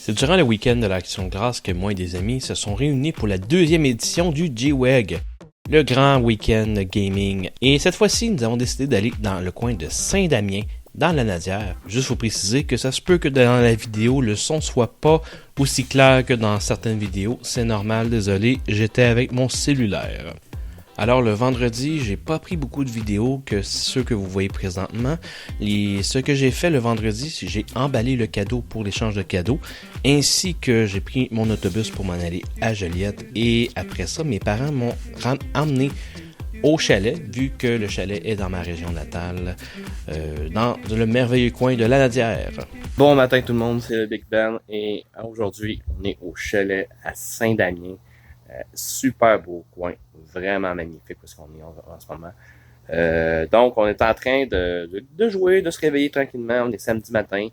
C'est durant le week-end de l'Action de grâce que moi et des amis se sont réunis pour la deuxième édition du G-WEG, le grand week-end gaming. Et cette fois-ci, nous avons décidé d'aller dans le coin de Saint-Damien, dans la Nadière. Juste pour préciser que ça se peut que dans la vidéo, le son soit pas aussi clair que dans certaines vidéos. C'est normal, désolé, j'étais avec mon cellulaire. Alors le vendredi, j'ai pas pris beaucoup de vidéos que ceux que vous voyez présentement. Ce que j'ai fait le vendredi, c'est que j'ai emballé le cadeau pour l'échange de cadeaux, ainsi que j'ai pris mon autobus pour m'en aller à Joliette. Et après ça, mes parents m'ont emmené au chalet, vu que le chalet est dans ma région natale, dans le merveilleux coin de la Nadière. Bon matin tout le monde, c'est le Big Ben et aujourd'hui on est au chalet à Saint-Damien. Super beau coin, vraiment magnifique parce qu'on est en ce moment. Donc on est en train de jouer, de se réveiller tranquillement, on est samedi matin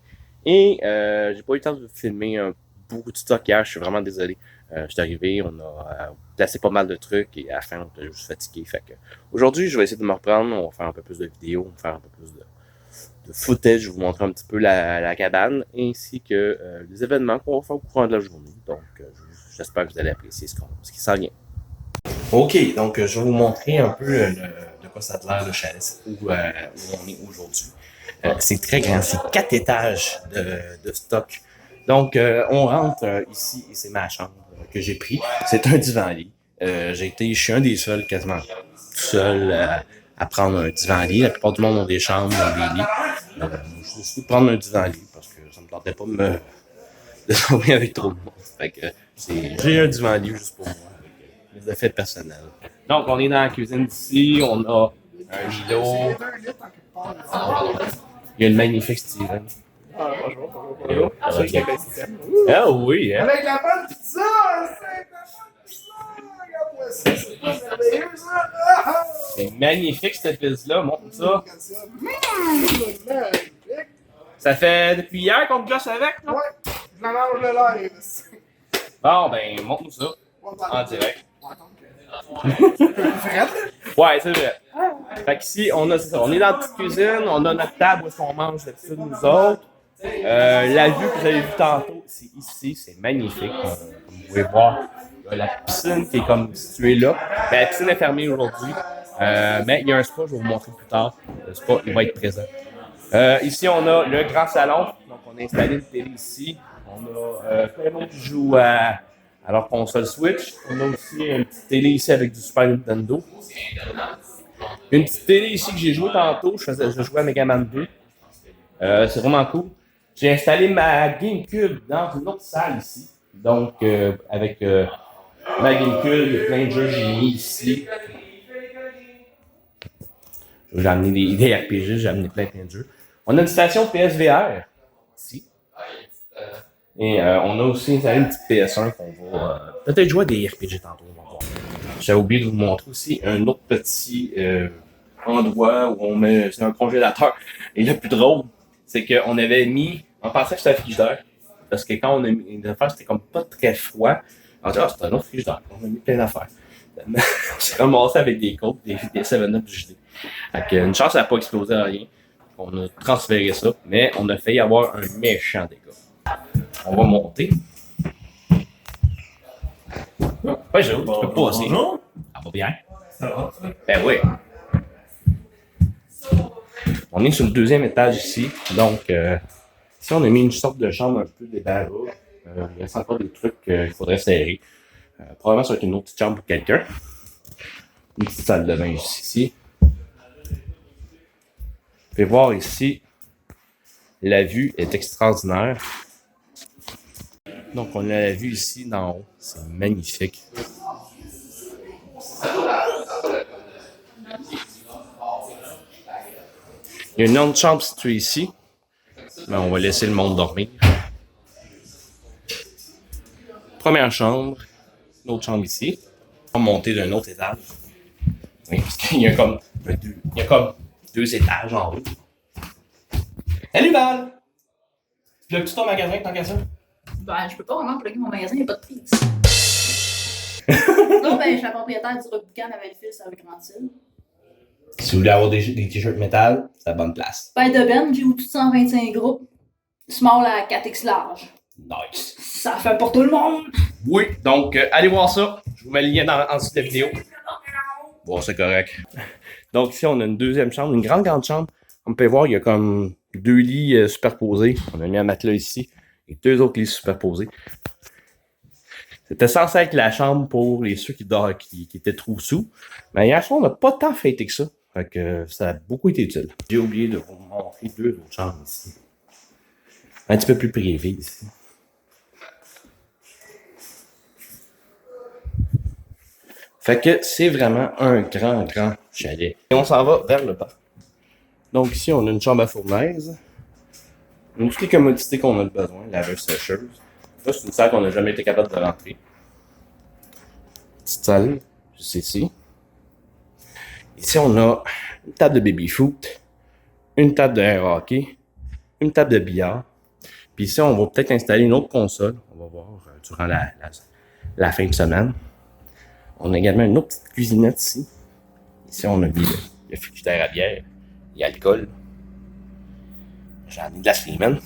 et j'ai pas eu le temps de filmer beaucoup de stock hier, je suis vraiment désolé. Je suis arrivé, on a placé pas mal de trucs et à la fin on était juste fatigué. Fait que aujourd'hui je vais essayer de me reprendre, on va faire un peu plus de vidéos, on va faire un peu plus de footage, je vais vous montrer un petit peu la cabane ainsi que les événements qu'on va faire au courant de la journée. Donc j'espère que vous allez apprécier ce qui s'en vient. Ok, donc je vais vous montrer un peu de quoi ça a l'air le chalet, où on est aujourd'hui. C'est très grand, c'est 4 étages de stock. Donc on rentre ici et c'est ma chambre que j'ai pris. C'est un divan-lit. Je suis un des seuls quasiment tout seul à prendre un divan-lit. La plupart du monde ont des chambres, ont des lits. Je décidé de prendre un divan-lit parce que ça me tentait pas de dormir avec trop de monde. Fait que j'ai un divan-lit juste pour moi. Les effets personnels. Donc, on est dans la cuisine d'ici, on a un Milo. Il y a une magnifique Steven. Ah, bonjour. Ah oui, hein? Avec la bonne pizza! Regarde-moi ça, c'est pas merveilleux ça! C'est magnifique cette pizza, montre ça. Magnifique! Ça fait depuis hier qu'on te gosse avec, non? Ouais, je la mange le live. Bon, ben, montre-nous ça. En direct. Frette? Ouais, c'est vrai. Fait qu'ici, on est dans la petite cuisine, on a notre table où on mange d'habitude nous autres. La vue que vous avez vue tantôt, c'est ici, c'est magnifique. Comme vous pouvez voir, il y a la piscine qui est comme située là. Ben, la piscine est fermée aujourd'hui, mais il y a un spa, je vais vous montrer plus tard. Le spa, il va être présent. Ici, on a le grand salon. Donc, on a installé une télé ici. On a plein de monde qui joue à leur console Switch. On a aussi une petite télé ici avec du Super Nintendo. Une petite télé ici que j'ai joué tantôt. Je jouais à Mega Man 2. C'est vraiment cool. J'ai installé ma GameCube dans une autre salle ici. Donc, avec ma GameCube, il y a plein de jeux que j'ai mis ici. J'ai amené des RPG, j'ai amené plein de jeux. On a une station PSVR ici. Et on a aussi installé une petite PS1 qu'on va peut-être jouer à des RPG tantôt. On va voir. J'avais oublié de vous montrer aussi un autre petit endroit où on met. C'est un congélateur. Et le plus drôle, c'est qu'on avait mis. On pensait que c'était un frigidaire. Parce que quand on a mis les affaires, c'était comme pas très froid. On a dit, c'est un autre frigidaire. On a mis plein d'affaires. On s'est ramassé avec des côtes, des 7-Up gelés. Fait une chance, ça n'a pas explosé à rien. On a transféré ça, mais on a failli avoir un méchant dégât. On va monter. Ouais, je peux passer. Bonjour. Ça va bien? Ça va? Ben oui. On est sur le deuxième étage ici. Donc, ici, on a mis une sorte de chambre un peu débarrasse. Il reste encore des trucs qu'il faudrait serrer. Probablement, ça va être une autre petite chambre pour quelqu'un. Une petite salle de bain ici. Vous pouvez voir ici, la vue est extraordinaire. Donc, on a la vue ici d'en haut. C'est magnifique. Il y a une autre chambre située ici. Mais on va laisser le monde dormir. Première chambre. Une autre chambre ici. On va monter d'un autre étage. Oui, parce qu'il y a comme deux étages en haut. Salut Val! Plug-tu ton magasin tant qu'à ça? Ben, je peux pas vraiment plugger mon magasin, il n'y a pas de prise. Non, ben, je suis la propriétaire du Rockboucan à Belleville, ça veut grandir. Si vous voulez avoir des t-shirts métal, c'est la bonne place. Ben, de Ben, j'ai eu tout 125 groupes. Small à 4X large. Nice. Ça fait pour tout le monde. Oui, donc allez voir ça. Je vous mets le lien en dessous de la vidéo. Bon, c'est correct. Donc ici, on a une deuxième chambre, une grande chambre. Comme vous pouvez voir, il y a comme 2 lits superposés. On a mis un matelas ici et 2 autres lits superposés. C'était censé être la chambre pour ceux qui étaient trop sous. Mais hier soir, on n'a pas tant fêté que ça. Fait que ça a beaucoup été utile. J'ai oublié de vous montrer 2 autres chambres ici. Un petit peu plus privé ici. Fait que c'est vraiment un grand chalet. Et on s'en va vers le bas. Donc ici, on a une chambre à fournaise. Toutes les commodités qu'on a besoin, laveuse, sécheuse. Là, c'est une salle qu'on n'a jamais été capable de rentrer. Petite salle, juste ici. Ici, on a une table de baby-foot, une table de air hockey, une table de billard. Puis ici, on va peut-être installer une autre console. On va voir durant la fin de semaine. On a également une autre petite cuisinette ici. Ici, on a mis le frigidaire à bière et alcool. J'en ai de la Freeman.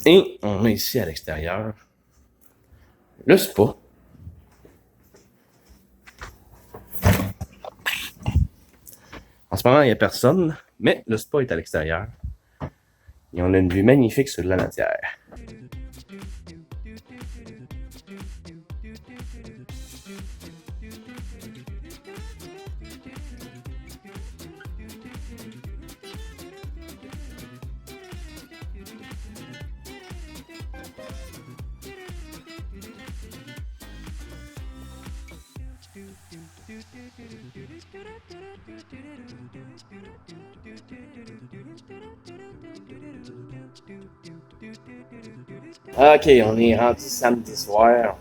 Et on a ici à l'extérieur le spa. En ce moment, il n'y a personne, mais le spa est à l'extérieur. Et on a une vue magnifique sur la Natière. Ok, on est rendu samedi soir.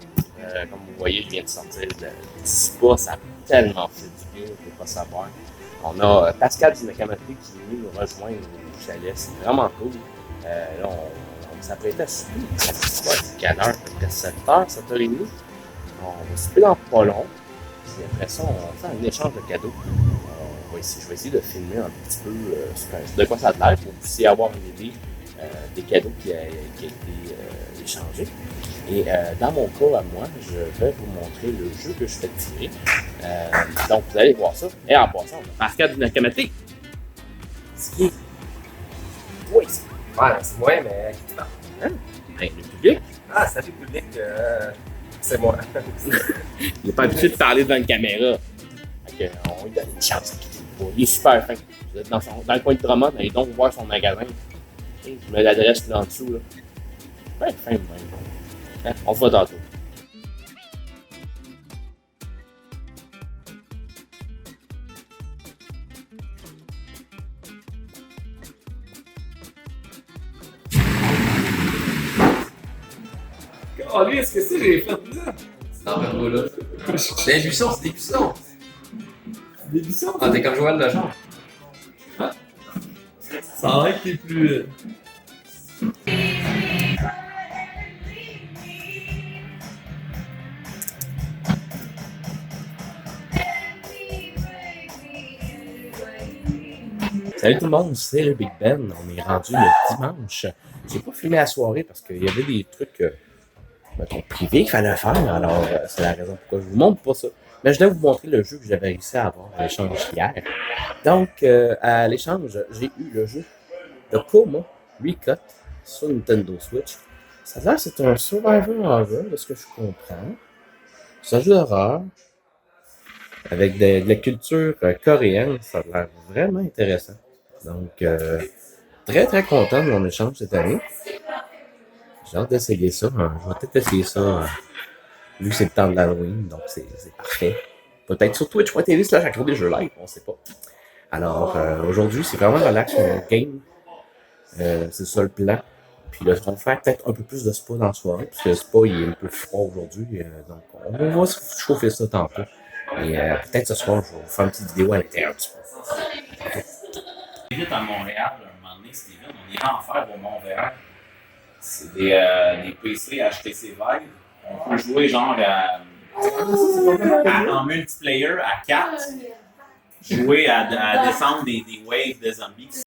Comme vous voyez, je viens de sortir du spa. Ça a tellement fait du bien, je ne peux pas savoir. On a Pascal du Nakamoté qui est venu nous rejoindre au chalet. C'est vraiment cool. Là, on s'apprêtait à souper. C'est quelle heure? Peut-être 7h, 7h30. On va souper dans pas long. Puis après ça, on fait un échange de cadeaux. Je vais essayer de filmer un petit peu de quoi ça a l'air pour aussi avoir une idée des cadeaux qui a été échangés. Et dans mon cas à moi, je vais vous montrer le jeu que je fais tirer. Donc vous allez voir ça. Et en passant, on a Pascal du Nakamoté. C'est qui? Oui, Ouais, c'est moi, mais qui te parle? Hein? Ben, le public. Ah, salut public, c'est moi. Il n'est pas habitué de parler devant une caméra. Fait on lui donne une chance. Il est super fin. Vous êtes dans le coin de Drummond, allez donc voir son magasin. Je mets l'adresse là en dessous. Là. Ouais, fin de même. Hein? On se voit tantôt. Oh, lui, est-ce que c'est les fait là? Non, mais là. C'est des buissons, c'est des buissons. Des buissons? Ah, t'es comme Joël Legendre. Ça a l'air que t'es plus. Salut tout le monde, c'est le Big Ben. On est rendu le dimanche. J'ai pas filmé la soirée parce qu'il y avait des trucs privés qu'il fallait faire. Alors, c'est la raison pourquoi je vous montre pas ça. Mais je dois vous montrer le jeu que j'avais réussi à avoir à l'échange hier. Donc, à l'échange, j'ai eu le jeu de Coma Recut sur Nintendo Switch. Ça a l'air c'est un survival horror, de ce que je comprends. C'est un jeu d'horreur avec de la culture coréenne. Ça a l'air vraiment intéressant. Donc, très content de mon échange cette année. J'ai hâte d'essayer ça. Je vais peut-être essayer ça vu que c'est le temps de l'Halloween, donc c'est parfait. Peut-être sur twitch.tv/accro des jeux live, on sait pas. Alors, aujourd'hui, c'est vraiment relax game. C'est ça le plan. Puis là, on va faire peut-être un peu plus de spa dans la soirée, parce que le spa il est un peu froid aujourd'hui. Donc, on va chauffer ça tantôt. Et peut-être ce soir, je vais vous faire une petite vidéo à l'intérieur du spa. Vite à Montréal, un moment donné, Steven, on irait en faire au Mont-Véral. C'est des PC HTC Vive. On peut jouer genre en multiplayer à 4. Jouer à descendre des waves de zombies.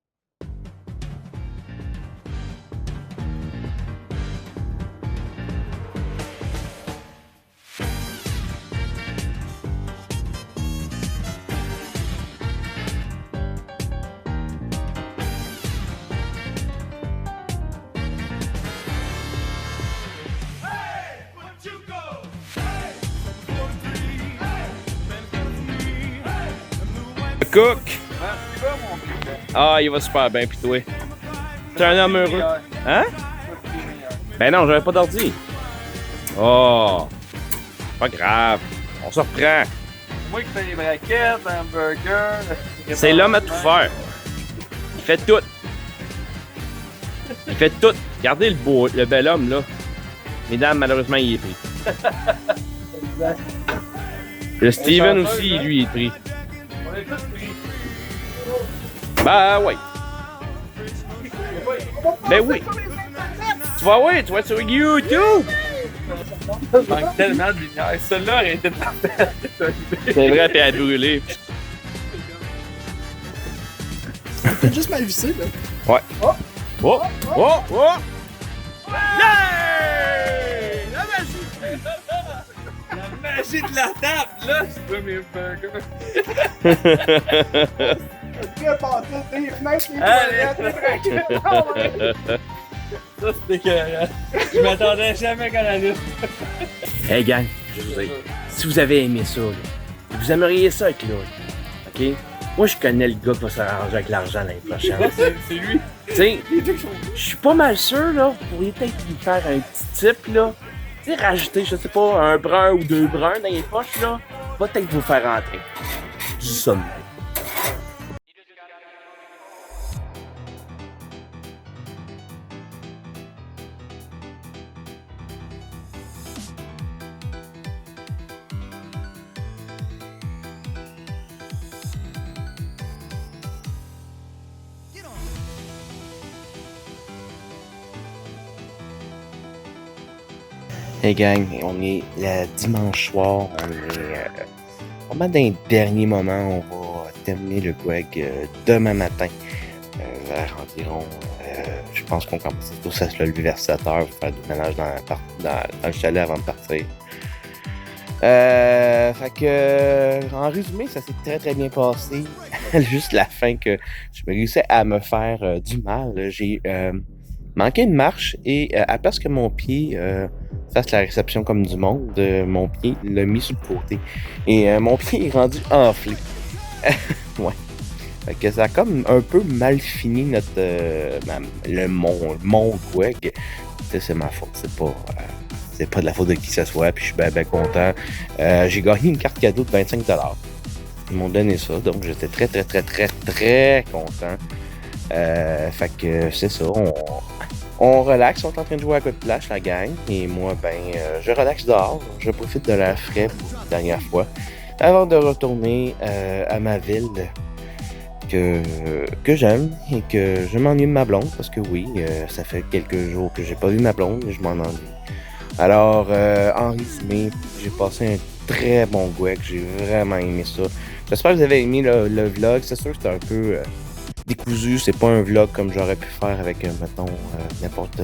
Cook! Ah, il va super bien, pis toi. T'es un homme heureux. Hein? Ben non, j'avais pas d'ordi. Oh! Pas grave. On se reprend. Moi qui fais les braquettes, hamburger. C'est l'homme à tout faire. Il fait tout. Il fait tout. Regardez le bel homme, là. Mesdames, malheureusement, il est pris. Le Steven aussi, lui, il est pris. On est tous pris. Ben, ouais. Ben oui. Tu vas sur YouTube. Il manque tellement de lumière. Celle-là aurait été parfaite. C'est vrai, puis à brûler. T'as juste mal vissé, là. Ouais. Oh! Oh! Oh! Yeah! La magie! La magie de la table, là, je veux mes burgers. Très partout, des fenêtres, les toilettes, les braquettes. Ça, c'était écœurant. Je m'attendais jamais qu'on allait. Hey gang, je vous dis, si vous avez aimé ça, là, vous aimeriez ça avec Claude, ok? Moi, je connais le gars qui va s'arranger avec l'argent l'année prochaine. C'est lui. Tu sais, je suis pas mal sûr, là, vous pourriez peut-être lui faire un petit type, là. Tu sais, rajouter, je sais pas, un brun ou deux bruns dans les poches, là. Va peut-être vous faire rentrer. Je dis ça de même. Hey gang, on est le dimanche soir, on est vraiment dans les derniers moments, on va terminer le GWEG demain matin, vers environ, je pense qu'on commence tous à se lever vers 7h pour faire du ménage dans le chalet avant de partir. Fait que, en résumé, ça s'est très très bien passé, juste la fin que je me réussis à me faire du mal, j'ai manqué une marche et à place que mon pied fasse la réception comme du monde, mon pied l'a mis sur le côté. Et mon pied est rendu enflé. Ouais. Fait que ça a comme un peu mal fini notre mon GWEG. C'est ma faute, c'est pas de la faute de qui que ce soit, puis je suis bien content. J'ai gagné une carte cadeau de 25$. Ils m'ont donné ça, donc j'étais très content. Fait que c'est ça, on relaxe, on est en train de jouer à Code Flash, la gang, et moi, je relaxe dehors, je profite de l'air frais pour la dernière fois, avant de retourner à ma ville que j'aime et que je m'ennuie de ma blonde, parce que oui, ça fait quelques jours que j'ai pas vu ma blonde et je m'en ennuie. Alors, en résumé, j'ai passé un très bon GWEG, j'ai vraiment aimé ça. J'espère que vous avez aimé le vlog, c'est sûr que c'était un peu décousu, c'est pas un vlog comme j'aurais pu faire avec, mettons, n'importe...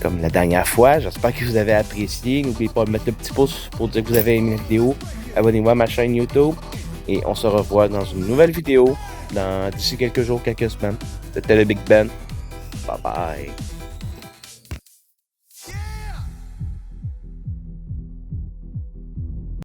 comme la dernière fois. J'espère que vous avez apprécié. N'oubliez pas de mettre le petit pouce pour dire que vous avez aimé la vidéo. Abonnez-vous à ma chaîne YouTube. Et on se revoit dans une nouvelle vidéo d'ici quelques jours, quelques semaines. C'était le Big Ben. Bye bye.